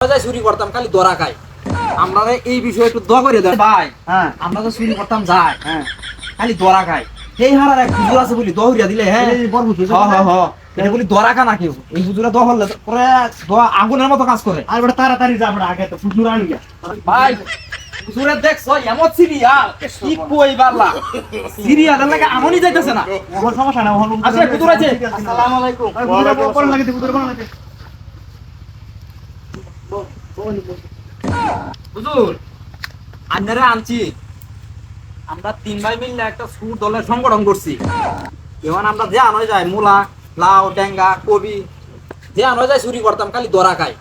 চুরি করতাম খালি ধরা খাই। আমরা এই বিষয়ে একটু দোয়া করে দেয় ভাই। হ্যাঁ, আমরা তো চুরি করতাম যাই, হ্যাঁ খালি ধরা খাই। এই হারার এক হুজুর আছে বলি দৌড়িয়া দিলে, হ্যাঁ এটা বলি ধরা খা না কেউ। এই হুজুরা দোয়া করলে পরে দোয়া আগুনের মতো কাজ করে। আর বড় তাড়াতাড়ি যা, আমরা আগে তো হুজুর আনি গা ভাই হুজুরে দেখছো এমন সিরিয়াল কি কই বারলা সিরিয়াল লাগে আমনি যাইতেছে না। ওহন সমস্যা না, ওহন আচ্ছা হুজুর আছে। আসসালামু আলাইকুম। হুজুর কোন লাগে হুজুর কোন লাগে হুজুর আন্নারে আনছি। আমরা 3 ভাই মিলে একটা সুর দলের সংগঠন করছি। এখন আমরা যে আনো যায় মূলা, লাউ, টেঙ্গা, কবি যে আনো যায় চুরি করতাম খালি ধরা খাই।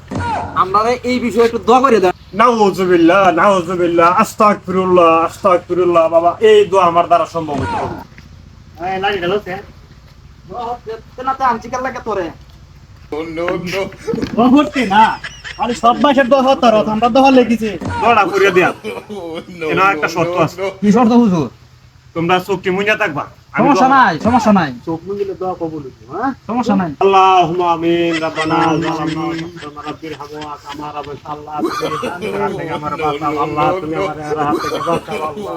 আমরা এই বিষয়ে একটু দোয়া করে দেন। নাউজুবিল্লাহ নাউজুবিল্লাহ আস্তাগফিরুল্লাহ আস্তাগফিরুল্লাহ। বাবা এই দোয়া আমার দ্বারা সম্ভব হইতো না। এই লাগি গেল তে তেনাতে আনছি কেন লাগে তোরে। ও হচ্ছে না, আমি সব মাসের দোয়া হতো রত আমরা দোয়া লিখেছি দোয়াটা করিয়া দিয়া। এনা একটা শর্ত আছে। কি শর্ত হুজুর? তোমরা চোখটি মুইনা থাকবা। সমস্যা নাই, সমস্যা নাই, চোখ মুইলে দোয়া কবুল হইতো। হ্যাঁ সমস্যা নাই। আল্লাহুম্মা আমিন। রাব্বানা যালামনা ওয়া রাব্বির হামওয়া কামা রাব্বাত আল্লাহ তুমি আমার বাঁচাও আল্লাহ, তুমি আমার রাহাত থেকে বাঁচাও আল্লাহ।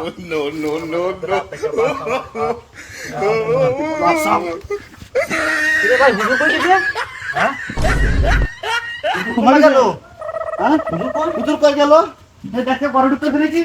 বাঁচাও। কিরে ভাই হুজুর কই গেছে? হ্যাঁ কোথায় গেল? হ্যাঁ হুজুর কই গেল? এই দেখে বড় ঢুকতেছে নাকি?